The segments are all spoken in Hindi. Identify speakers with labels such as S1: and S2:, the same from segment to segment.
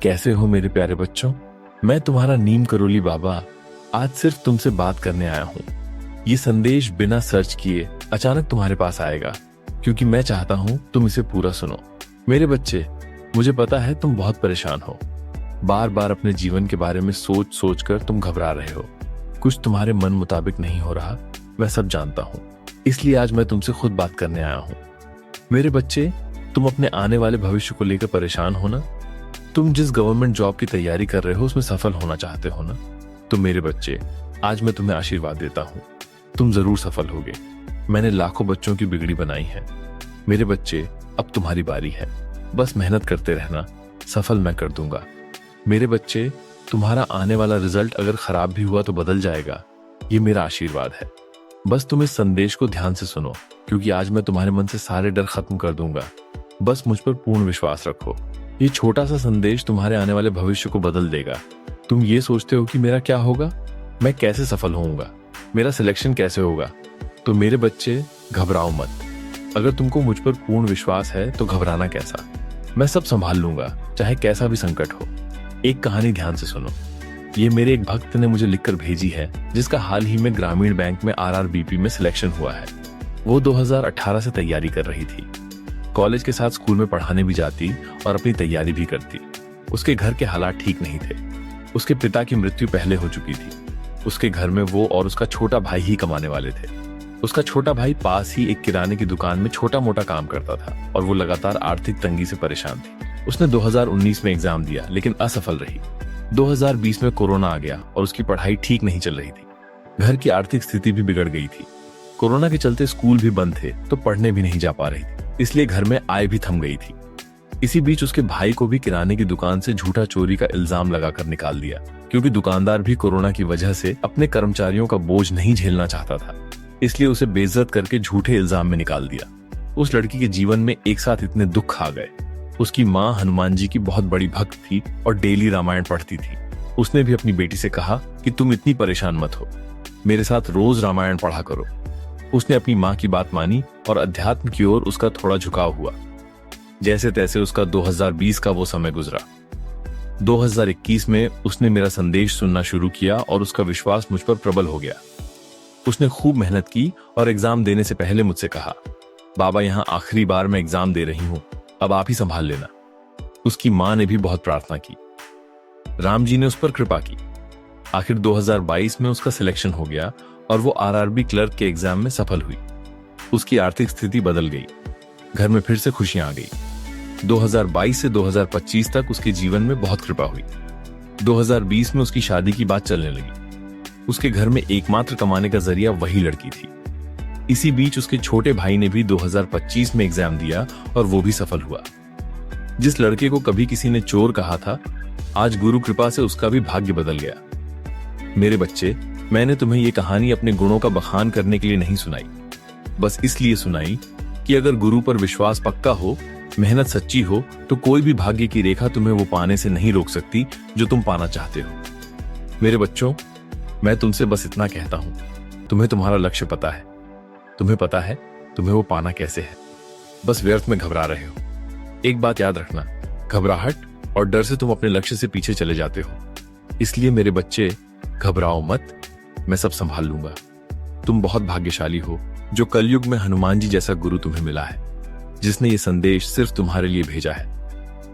S1: कैसे हो मेरे प्यारे बच्चों। मैं तुम्हारा नीम करोली बाबा आज सिर्फ तुमसे बात करने आया हूँ। ये संदेश बिना सर्च किए अचानक तुम्हारे पास आएगा, क्योंकि मैं चाहता हूँ तुम इसे पूरा सुनो। मेरे बच्चे, मुझे पता है तुम बहुत परेशान हो। बार बार अपने जीवन के बारे में सोच सोच कर तुम घबरा रहे हो। कुछ तुम्हारे मन मुताबिक नहीं हो रहा, मैं सब जानता हूँ। इसलिए आज मैं तुमसे खुद बात करने आया हूँ। मेरे बच्चे, तुम अपने आने वाले भविष्य को लेकर परेशान हो ना? तुम जिस गवर्नमेंट जॉब की तैयारी कर रहे हो उसमें सफल होना चाहते हो ना? तो मेरे बच्चे, आज मैं तुम्हें आशीर्वाद देता हूँ, तुम जरूर सफल होगे। मैंने लाखों बच्चों की बिगड़ी बनाई है। मेरे बच्चे, अब तुम्हारी बारी है। बस मेहनत करते रहना, सफल मैं कर दूंगा। मेरे बच्चे, तुम्हारा आने वाला रिजल्ट अगर खराब भी हुआ तो बदल जाएगा, ये मेरा आशीर्वाद है। बस तुम इस संदेश को ध्यान से सुनो, क्योंकि आज मैं तुम्हारे मन से सारे डर खत्म कर दूंगा। बस मुझ पर पूर्ण विश्वास रखो। ये छोटा सा संदेश तुम्हारे आने वाले भविष्य को बदल देगा। तुम ये सोचते हो कि मेरा क्या होगा, मैं कैसे सफल होऊंगा, मेरा सिलेक्शन कैसे होगा? तो मेरे बच्चे, घबराओ मत। अगर तुमको मुझ पर पूर्ण विश्वास है तो घबराना कैसा? मैं सब संभाल लूंगा, चाहे कैसा भी संकट हो। एक कहानी ध्यान से सुनो। ये मेरे एक भक्त ने मुझे लिखकर भेजी है, जिसका हाल ही में ग्रामीण बैंक में RRBP में सिलेक्शन हुआ है। वो 2018 से तैयारी कर रही थी। कॉलेज के साथ स्कूल में पढ़ाने भी जाती और अपनी तैयारी भी करती। उसके घर के हालात ठीक नहीं थे। उसके पिता की मृत्यु पहले हो चुकी थी। उसके घर में वो और उसका छोटा भाई ही कमाने वाले थे। उसका छोटा भाई पास ही एक किराने की दुकान में छोटा मोटा काम करता था और वो लगातार आर्थिक तंगी से परेशान थी। उसने 2019 में एग्जाम दिया, लेकिन असफल रही। 2020 में कोरोना आ गया और उसकी पढ़ाई ठीक नहीं चल रही थी। घर की आर्थिक स्थिति भी बिगड़ गई थी। कोरोना के चलते स्कूल भी बंद थे, तो पढ़ने भी नहीं जा पा रही थी, इसलिए घर में आय भी थम गई थी। इसी बीच उसके भाई को भी किराने की दुकान से झूठा चोरी का इल्जाम लगाकर निकाल दिया, क्योंकि दुकानदार भी कोरोना की वजह से अपने कर्मचारियों का बोझ नहीं झेलना चाहता था। इसलिए उसे बेइज्जत करके झूठे इल्जाम में निकाल दिया। उस लड़की के जीवन में एक साथ इतने दुख आ गए। उसकी माँ हनुमान जी की बहुत बड़ी भक्त थी और डेली रामायण पढ़ती थी। उसने भी अपनी बेटी से कहा कि तुम इतनी परेशान मत हो, मेरे साथ रोज रामायण पढ़ा करो। उसने अपनी माँ की बात मानी और अध्यात्म की ओर उसका थोड़ा झुकाव हुआ। जैसे तैसे उसका 2020 का वो समय गुजरा। 2021 में उसने मेरा संदेश सुनना शुरू किया और उसका विश्वास मुझ पर प्रबल हो गया। उसने खूब मेहनत की और एग्जाम देने से पहले मुझसे कहा, बाबा यहाँ आखिरी बार मैं एग्जाम दे रही हूँ, अब आप ही संभाल लेना। उसकी माँ ने भी बहुत प्रार्थना की। राम जी ने उस पर कृपा की। आखिर 2022 में उसका सिलेक्शन हो गया और वो RRB क्लर्क के एग्जाम में सफल हुई। उसकी आर्थिक स्थिति बदल गई। घर में फिर से खुशियां आ गई। 2022 से 2025 तक उसके जीवन में बहुत कृपा हुई। 2020 में उसकी शादी की बात चलने लगी। उसके घर में एकमात्र कमाने का जरिया वही लड़की थी। इसी बीच उसके छोटे भाई ने भी 2025 में एग्जाम दिया और वो भी सफल हुआ। जिस लड़के को कभी किसी ने चोर कहा था, आज गुरु कृपा से उसका भी भाग्य बदल गया। मेरे बच्चे, मैंने तुम्हें ये कहानी अपने गुणों का बखान करने के लिए नहीं सुनाई, बस इसलिए सुनाई कि अगर गुरु पर विश्वास पक्का हो, मेहनत सच्ची हो, तो कोई भी भाग्य की रेखा तुम्हें वो पाने से नहीं रोक सकती जो तुम पाना चाहते हो। मेरे बच्चों, मैं तुमसे बस इतना कहता हूं, तुम्हें तुम्हारा लक्ष्य पता है। तुम्हें पता है तुम्हें वो पाना कैसे है। बस व्यर्थ में घबरा रहे हो। एक बात याद रखना, घबराहट और डर से तुम अपने लक्ष्य से पीछे चले जाते हो। इसलिए मेरे बच्चे, घबराओ मत, मैं सब संभाल लूंगा। तुम बहुत भाग्यशाली हो जो कलयुग में हनुमान जी जैसा गुरु तुम्हें मिला है, जिसने ये संदेश सिर्फ तुम्हारे लिए भेजा है,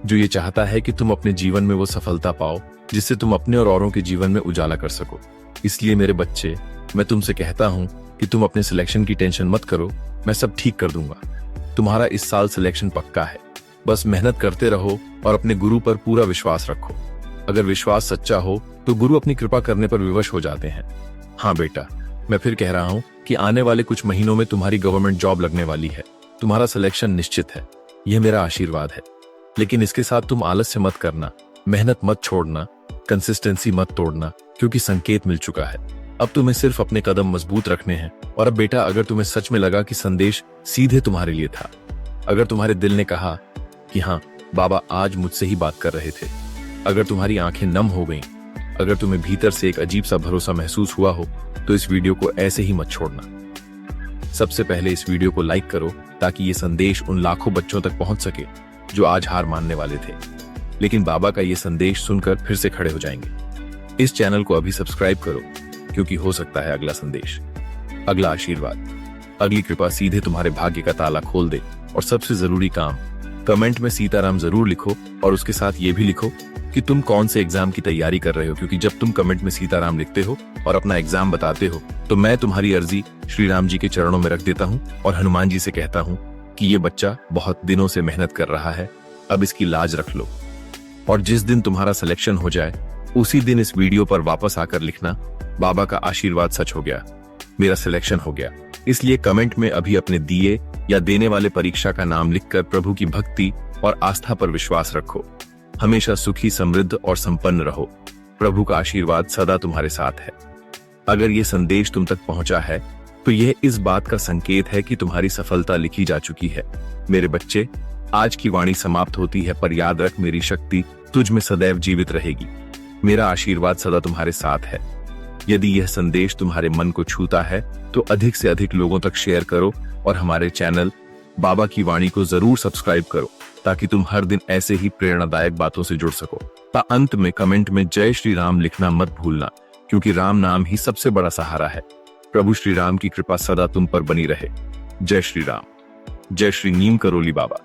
S1: जो ये चाहता है कि तुम अपने जीवन में वो सफलता पाओ जिससे तुम अपने और औरों के जीवन में उजाला कर सको। इसलिए मेरे बच्चे, मैं तुमसे कहता हूँ कि तुम अपने सिलेक्शन की टेंशन मत करो, मैं सब ठीक कर दूंगा। तुम्हारा इस साल सिलेक्शन पक्का है। बस मेहनत करते रहो और अपने गुरु पर पूरा विश्वास रखो। अगर विश्वास सच्चा हो तो गुरु अपनी कृपा करने पर विवश हो जाते हैं। हाँ बेटा, मैं फिर कह रहा हूँ कि आने वाले कुछ महीनों में तुम्हारी गवर्नमेंट जॉब लगने वाली है। तुम्हारा सिलेक्शन निश्चित है, यह मेरा आशीर्वाद है। लेकिन इसके साथ तुम आलस्य मत करना, मेहनत मत छोड़ना, कंसिस्टेंसी मत तोड़ना, क्योंकि संकेत मिल चुका है। अब तुम्हें सिर्फ अपने कदम मजबूत रखने हैं। और अब बेटा, अगर तुम्हें सच में लगा कि संदेश सीधे तुम्हारे लिए था, अगर तुम्हारे दिल ने कहा कि हाँ बाबा आज मुझसे ही बात कर रहे थे, अगर तुम्हारी आंखें नम हो गईं, अगर तुम्हें भीतर से एक अजीब सा भरोसा महसूस हुआ हो, तो इस वीडियो को ऐसे ही मत छोड़ना। सबसे पहले इस वीडियो को लाइक करो ताकि ये संदेश उन लाखों बच्चों तक पहुंच सके जो आज हार मानने वाले थे। लेकिन बाबा का ये संदेश सुनकर फिर से खड़े हो जाएंगे। इस चैनल को अभी सब्सक्राइब करो, क्योंकि हो सकता है अगला संदेश, अगला आशीर्वाद, अगली कृपा सीधे तुम्हारे भाग्य का ताला खोल दे। और सबसे जरूरी काम, कमेंट में सीताराम जरूर लिखो और उसके साथ ये भी लिखो कि तुम कौन से एग्जाम की तैयारी कर रहे हो, क्योंकि जब तुम कमेंट में सीताराम लिखते हो और अपना एग्जाम बताते हो तो मैं तुम्हारी अर्जी श्री राम जी के चरणों में रख देता हूँ और हनुमान जी से कहता हूँ कि ये बच्चा बहुत दिनों से मेहनत कर रहा है, अब इसकी लाज रख लो। और जिस दिन तुम्हारा सिलेक्शन हो जाए उसी दिन इस वीडियो पर वापस आकर लिखना, बाबा का आशीर्वाद सच हो गया, मेरा सिलेक्शन हो गया। इसलिए कमेंट में अभी अपने दिए या देने वाले परीक्षा का नाम लिखकर प्रभु की भक्ति और आस्था पर विश्वास रखो। हमेशा सुखी, समृद्ध और संपन्न रहो। प्रभु का आशीर्वाद सदा तुम्हारे साथ है। अगर ये संदेश तुम तक पहुंचा है तो यह इस बात का संकेत है कि तुम्हारी सफलता लिखी जा चुकी है। मेरे बच्चे, आज की वाणी समाप्त होती है, पर याद रख, मेरी शक्ति तुझ में सदैव जीवित रहेगी। मेरा आशीर्वाद सदा तुम्हारे साथ है। यदि यह संदेश तुम्हारे मन को छूता है तो अधिक से अधिक लोगों तक शेयर करो और हमारे चैनल बाबा की वाणी को जरूर सब्सक्राइब करो, ताकि तुम हर दिन ऐसे ही प्रेरणादायक बातों से जुड़ सको। अंत में कमेंट में जय श्री राम लिखना मत भूलना, क्योंकि राम नाम ही सबसे बड़ा सहारा है। प्रभु श्री राम की कृपा सदा तुम पर बनी रहे। जय श्री राम। जय श्री नीम करोली बाबा।